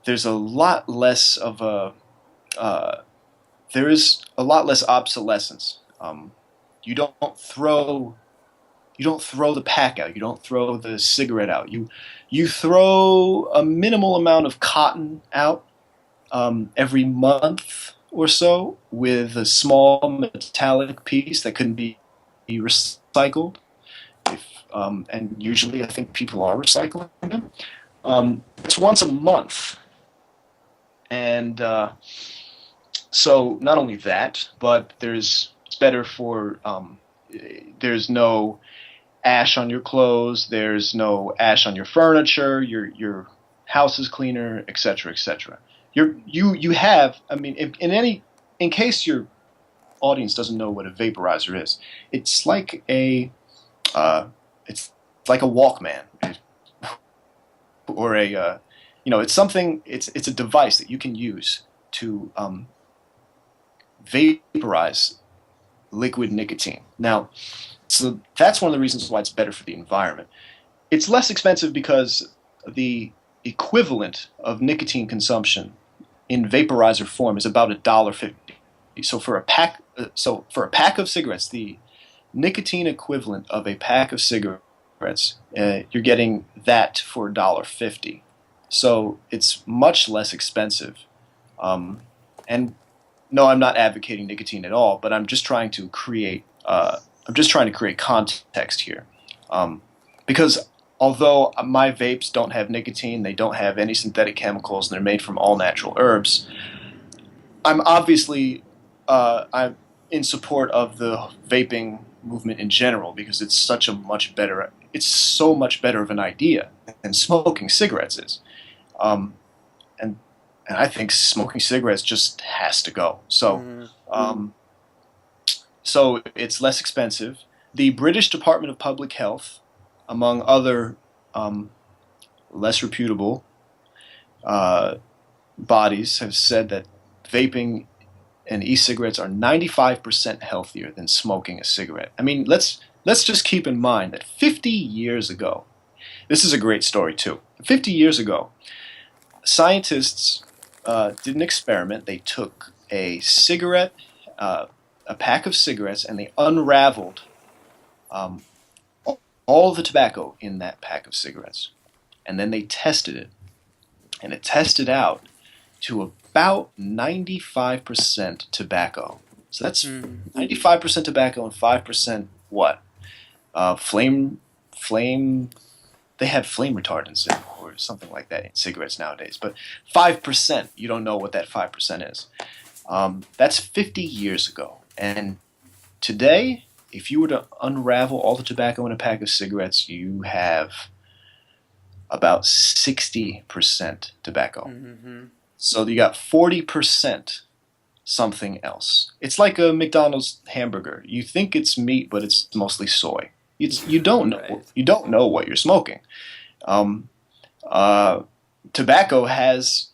there's a lot less there is a lot less obsolescence. You don't throw the pack out. You don't throw the cigarette out. You throw a minimal amount of cotton out every month or so with a small metallic piece that can be recycled. And usually I think people are recycling them. It's once a month. And so not only that, but there's better for there's no ash on your clothes, there's no ash on your furniture, your house is cleaner, etc., etc. You have, I mean, in case your audience doesn't know what a vaporizer is, it's like a it's like a Walkman, or it's something. It's a device that you can use to vaporize liquid nicotine. Now, so that's one of the reasons why it's better for the environment. It's less expensive because the equivalent of nicotine consumption in vaporizer form is about $1.50. So for a pack of cigarettes, the nicotine equivalent of a pack of cigarettes, you're getting that for $1.50. So it's much less expensive. And no, I'm not advocating nicotine at all, but I'm just trying to create context here, because although my vapes don't have nicotine, they don't have any synthetic chemicals, and they're made from all natural herbs. I'm obviously I'm in support of the vaping movement in general because it's so much better of an idea than smoking cigarettes is, and I think smoking cigarettes just has to go. So. So it's less expensive. The British Department of Public Health, among other less reputable bodies, have said that vaping and e-cigarettes are 95% healthier than smoking a cigarette. I mean, let's just keep in mind that 50 years ago, this is a great story too. 50 years ago, scientists did an experiment. They took a cigarette, a pack of cigarettes, and they unraveled all the tobacco in that pack of cigarettes. And then they tested it. And it tested out to about 95% tobacco. So that's 95% tobacco and 5% what? Flame, they have flame retardants in, or something like that in cigarettes nowadays. But 5%, you don't know what that 5% is. That's 50 years ago. And today, if you were to unravel all the tobacco in a pack of cigarettes, you have about 60% tobacco. Mm-hmm. So you got 40% something else. It's like a McDonald's hamburger. You think it's meat, but it's mostly soy. You don't know what you're smoking. Tobacco has,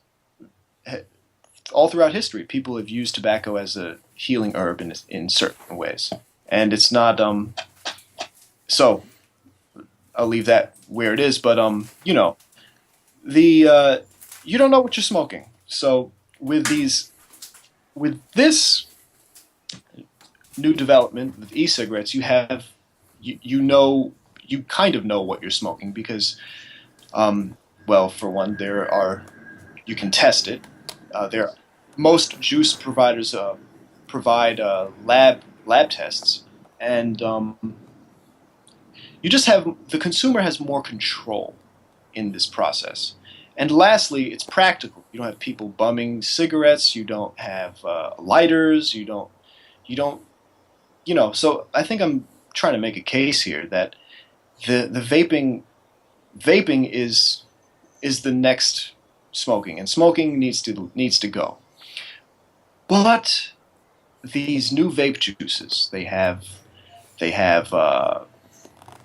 all throughout history, people have used tobacco as a healing herb in certain ways, and it's not. So I'll leave that where it is. But you don't know what you're smoking. So with this new development with e-cigarettes, you kind of know what you're smoking because, well, for one, you can test it. Most juice providers provide lab tests, and the consumer has more control in this process. And lastly, it's practical. You don't have people bumming cigarettes. You don't have lighters. You don't. So I think I'm trying to make a case here that the vaping is the next smoking, and smoking needs to go. But these new vape juices, they have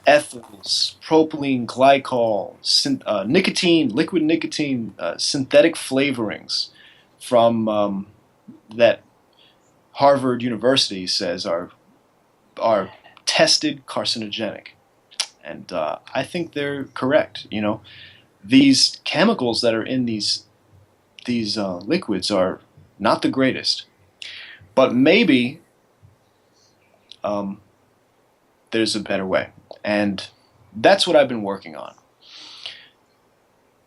ethyls, propylene glycol, nicotine, liquid nicotine, synthetic flavorings from that Harvard University says are tested carcinogenic, and I think they're correct. These chemicals that are in these liquids are not the greatest, but maybe there's a better way, and that's what I've been working on.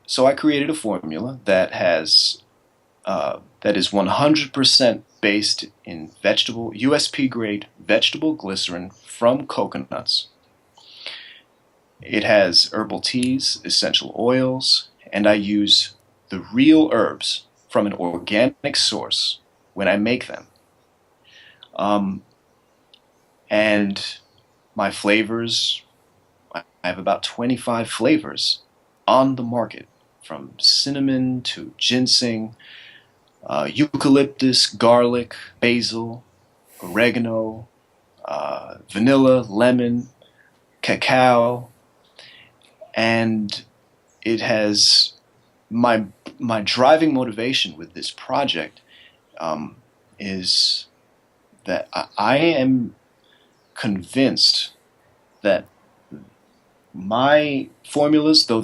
So I created a formula that is 100% based in USP grade vegetable glycerin from coconuts. It has herbal teas, essential oils, and I use the real herbs from an organic source when I make them. And my flavors, I have about 25 flavors on the market, from cinnamon to ginseng, eucalyptus, garlic, basil, oregano, vanilla, lemon, cacao, and it has my driving motivation with this project is that I am convinced that my formulas, though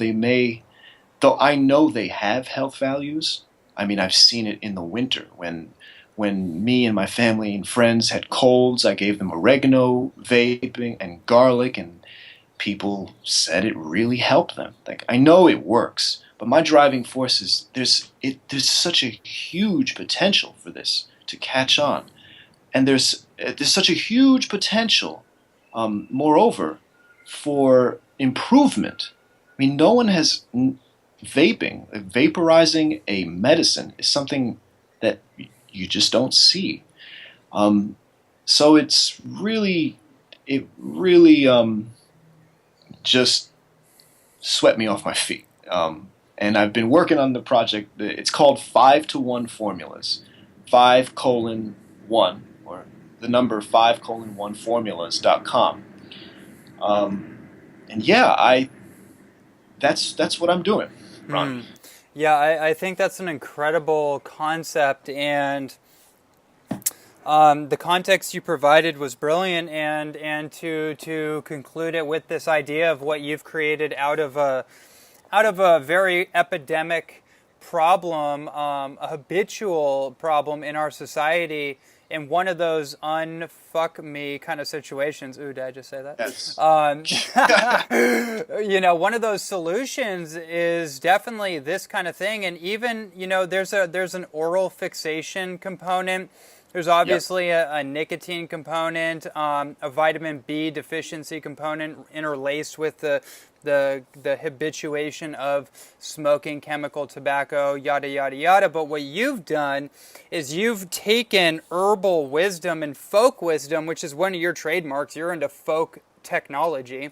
I know they have health values. I mean, I've seen it in the winter when me and my family and friends had colds. I gave them oregano vaping and garlic, and people said it really helped them. Like, I know it works, but my driving force is there's such a huge potential for this to catch on, and there's such a huge potential, moreover, for improvement. I mean, no one has vaporizing a medicine is something that you just don't see. So it really just swept me off my feet. And I've been working on the project. It's called 5-to-1 Formulas, 5:1, or the number 5:1 formulas.com. And yeah, that's what I'm doing, Ron. Yeah, I think that's an incredible concept, and the context you provided was brilliant, and to conclude it with this idea of what you've created out of a very epidemic problem, a habitual problem in our society, in one of those unfuck me kind of situations. Ooh, did I just say that? Yes. One of those solutions is definitely this kind of thing. And even, there's an oral fixation component. There's obviously a nicotine component, a vitamin B deficiency component interlaced with the habituation of smoking chemical tobacco, yada, yada, yada. But what you've done is you've taken herbal wisdom and folk wisdom, which is one of your trademarks. You're into folk technology.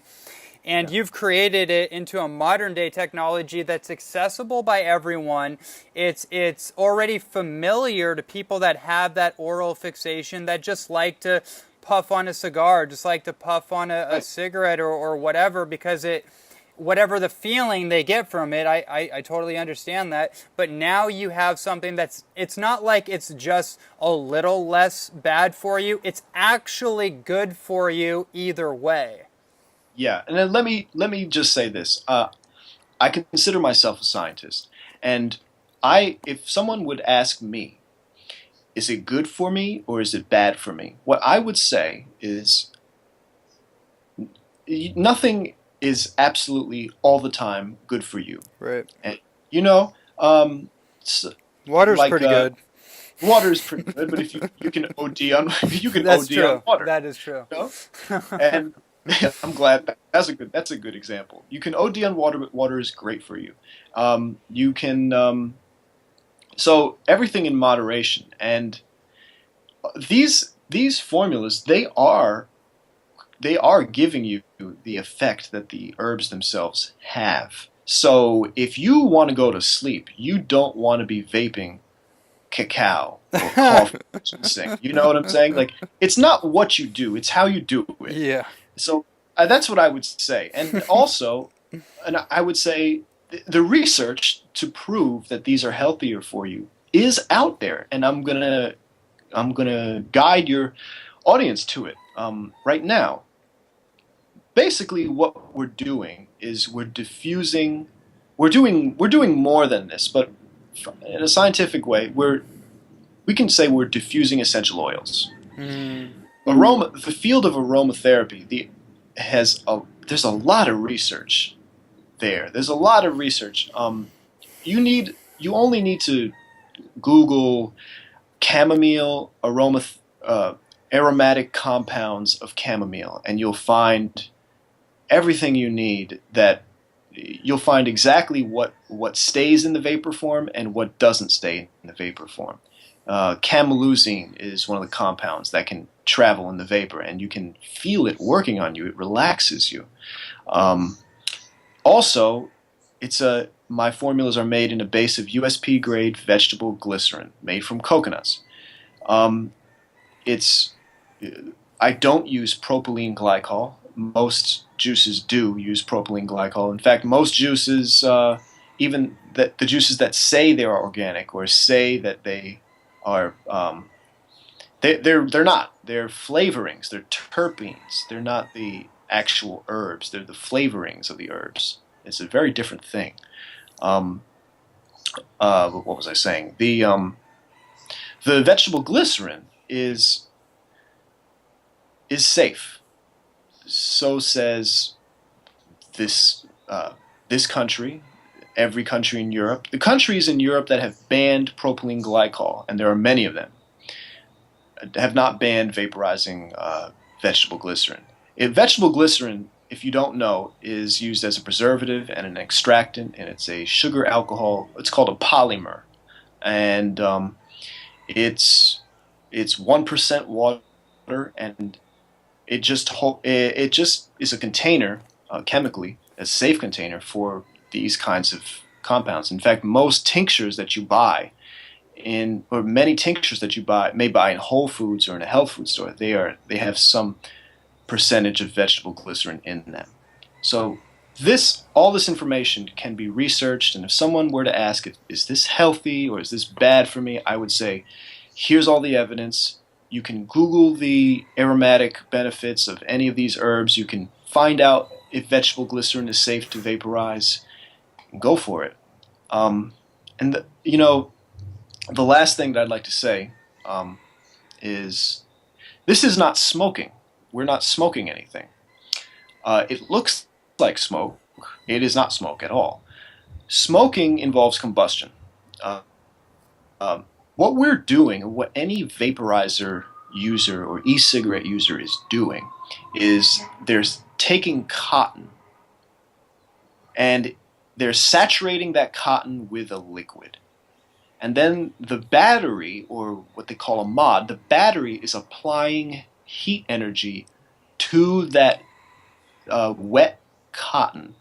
And you've created it into a modern day technology that's accessible by everyone. It's already familiar to people that have that oral fixation, that just like to puff on a cigar, just like to puff on a cigarette or whatever, because whatever the feeling they get from it, I totally understand that. But now you have something it's not like it's just a little less bad for you. It's actually good for you either way. Yeah, and then let me just say this. I consider myself a scientist, and if someone would ask me, is it good for me or is it bad for me? What I would say is nothing is absolutely all the time good for you. Right. And Water's like, pretty good. Water is pretty good, but if you can OD on That's OD true. on water. That is true. And I'm glad that's a good example. You can OD on water, but water is great for you. You can so everything in moderation, and these formulas, they are giving you the effect that the herbs themselves have. So if you want to go to sleep, you don't want to be vaping cacao or coffee or ginseng. You know what I'm saying? Like, it's not what you do, it's how you do it. Yeah. So that's what I would say. And also, I would say the research to prove that these are healthier for you is out there, and I'm gonna guide your audience to it right now. Basically, what we're doing is we're diffusing. We're doing more than this, but in a scientific way, we can say we're diffusing essential oils. The field of aromatherapy, there's a lot of research there. There's a lot of research. You only need to Google chamomile aromatic compounds of chamomile, and you'll find everything you need. That you'll find exactly what stays in the vapor form and what doesn't stay in the vapor form. Cameluzine is one of the compounds that can travel in the vapor, and you can feel it working on you. It relaxes you. Um, Also, my formulas are made in a base of USP grade vegetable glycerin made from coconuts. Um, it's I don't use propylene glycol. Most juices do use propylene glycol. In fact, most juices, even the juices that say they are organic or say that they are, they're not. They're flavorings. They're terpenes. They're not the actual herbs. They're the flavorings of the herbs. It's a very different thing. Um, what was I saying? The vegetable glycerin is safe. So says this this country, every country in Europe. The countries in Europe that have banned propylene glycol, and there are many of them, have not banned vaporizing vegetable glycerin. Vegetable glycerin, if you don't know, is used as a preservative and an extractant, and it's a sugar alcohol. It's called a polymer, and it's 1% water, and it just is a container, chemically, a safe container for these kinds of compounds. In fact, most tinctures that you buy or many tinctures that you may buy in Whole Foods or in a health food store, they have some percentage of vegetable glycerin in them. So all this information can be researched, and if someone were to ask, is this healthy or is this bad for me, I would say, here's all the evidence. You can Google the aromatic benefits of any of these herbs. You can find out if vegetable glycerin is safe to vaporize. Go for it. The last thing that I'd like to say is this is not smoking. We're not smoking anything. It looks like smoke. It is not smoke at all. Smoking involves combustion. Uh, what we're doing, or what any vaporizer user or e-cigarette user is doing, is they're taking cotton and they're saturating that cotton with a liquid. And then the battery, or what they call a mod, the battery is applying heat energy to that wet cotton.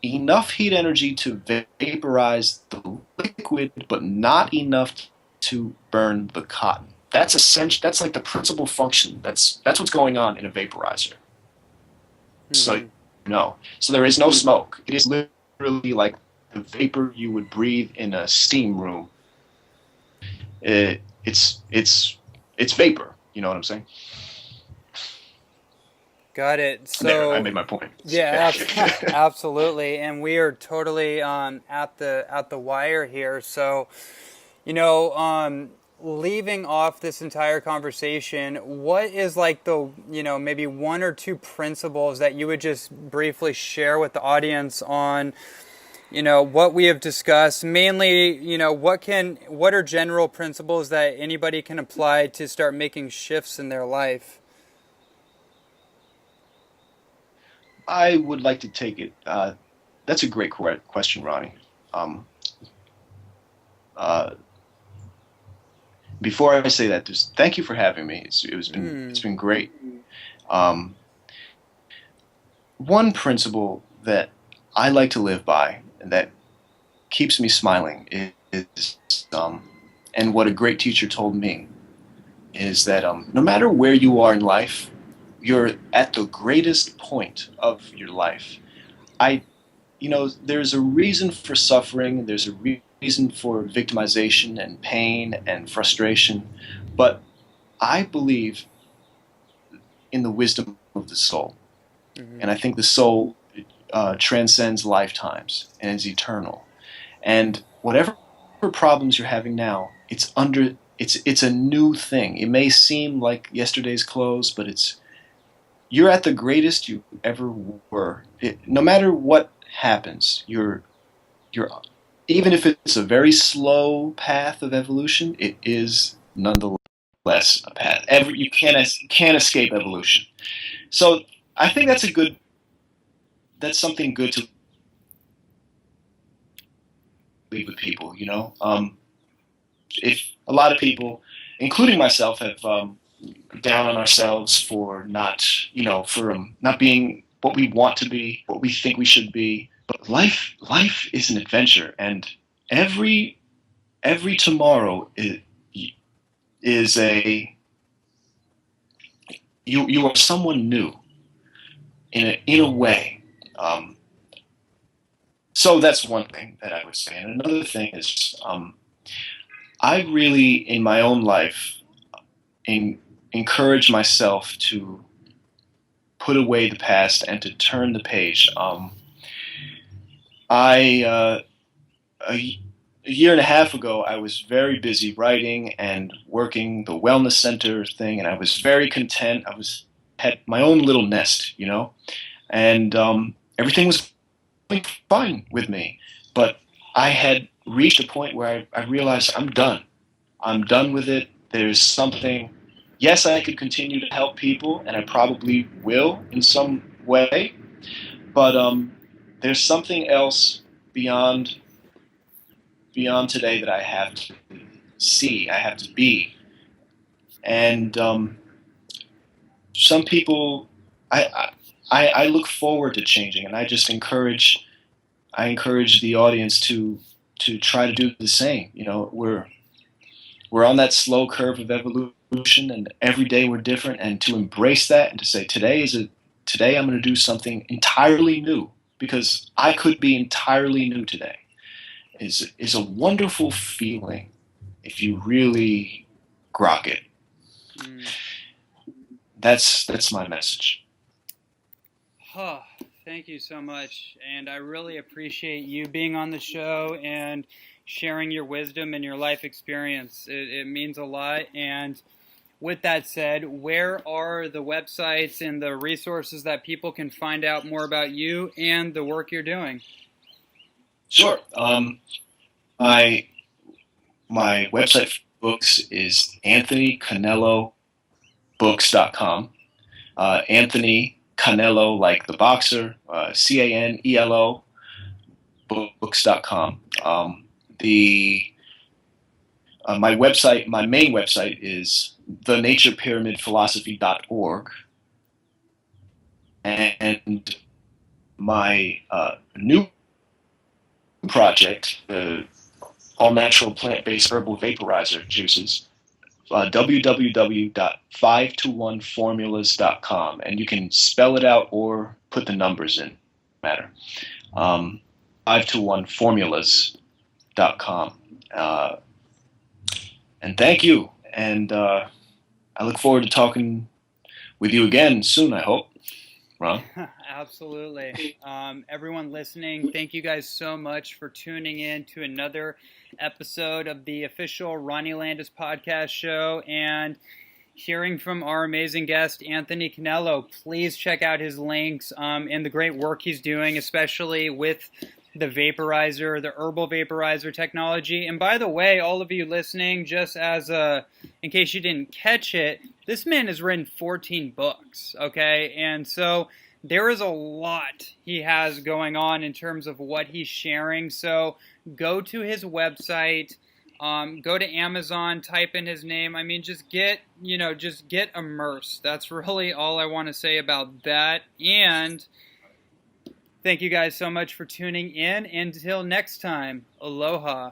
Enough heat energy to vaporize the liquid, but not enough to burn the cotton. That's essential. That's like the principal function. That's what's going on in a vaporizer. Mm-hmm. So there is no smoke. It is literally like the vapor you would breathe in a steam room. It's vapor. You know what I'm saying? Got it. So there, I made my point. Yeah, absolutely, and we are totally at the wire here. So, leaving off this entire conversation, what is like the maybe one or two principles that you would just briefly share with the audience on what we have discussed? Mainly, what are general principles that anybody can apply to start making shifts in their life? I would like to take it. That's a great question, Ronnie. Before I say that, just thank you for having me. It's been great. One principle that I like to live by and that keeps me smiling is and what a great teacher told me is that no matter where you are in life, you're at the greatest point of your life. There's a reason for suffering, there's a reason for victimization and pain and frustration, but I believe in the wisdom of the soul. Mm-hmm. And I think the soul transcends lifetimes and is eternal. And whatever problems you're having now, it's a new thing. It may seem like yesterday's clothes, but you're at the greatest you ever were. No matter what happens, you're even if it's a very slow path of evolution, it is nonetheless a path. You can't escape evolution. So I think that's something good to leave with people. if a lot of people, including myself, have down on ourselves for not, not being what we want to be, what we think we should be. But life is an adventure, and every tomorrow is a you are someone new in a way. So that's one thing that I would say, and another thing is I really in my own life encourage myself to put away the past and to turn the page. A year and a half ago, I was very busy writing and working the wellness center thing, and I was very content. Had my own little nest, and everything was going fine with me. But I had reached a point where I realized I'm done. I'm done with it. There's something. Yes, I could continue to help people, and I probably will in some way. But there's something else beyond today that I have to see, I have to be. And some people, I look forward to changing, and I just encourage the audience to try to do the same. We're on that slow curve of evolution, and every day we're different, and to embrace that and to say today I'm going to do something entirely new, because I could be entirely new today. Is a wonderful feeling if you really grok it. That's my message. Oh, thank you so much, and I really appreciate you being on the show and sharing your wisdom and your life experience. It means a lot. And with that said, where are the websites and the resources that people can find out more about you and the work you're doing? Sure. My website for books is anthonycanelobooks.com. Anthony Canelo, like the boxer, Canelo, books.com. My website, my main website is thenaturepyramidphilosophy.org. And my new project, the all-natural plant-based herbal vaporizer juices, www.521formulas.com, and you can spell it out or put the numbers in. Matter. 521formulas.com. And thank you, and I look forward to talking with you again soon, I hope. Ron? Absolutely. Everyone listening, thank you guys so much for tuning in to another episode of the official Ronnie Landis podcast show and hearing from our amazing guest, Anthony Canelo. Please check out his links and the great work he's doing, especially with the vaporizer, the herbal vaporizer technology. And by the way, all of you listening, just as in case you didn't catch it, this man has written 14 books, okay? And so there is a lot he has going on in terms of what he's sharing. So go to his website, go to Amazon, type in his name. I mean, just get immersed. That's really all I want to say about that. And thank you guys so much for tuning in. Until next time, aloha.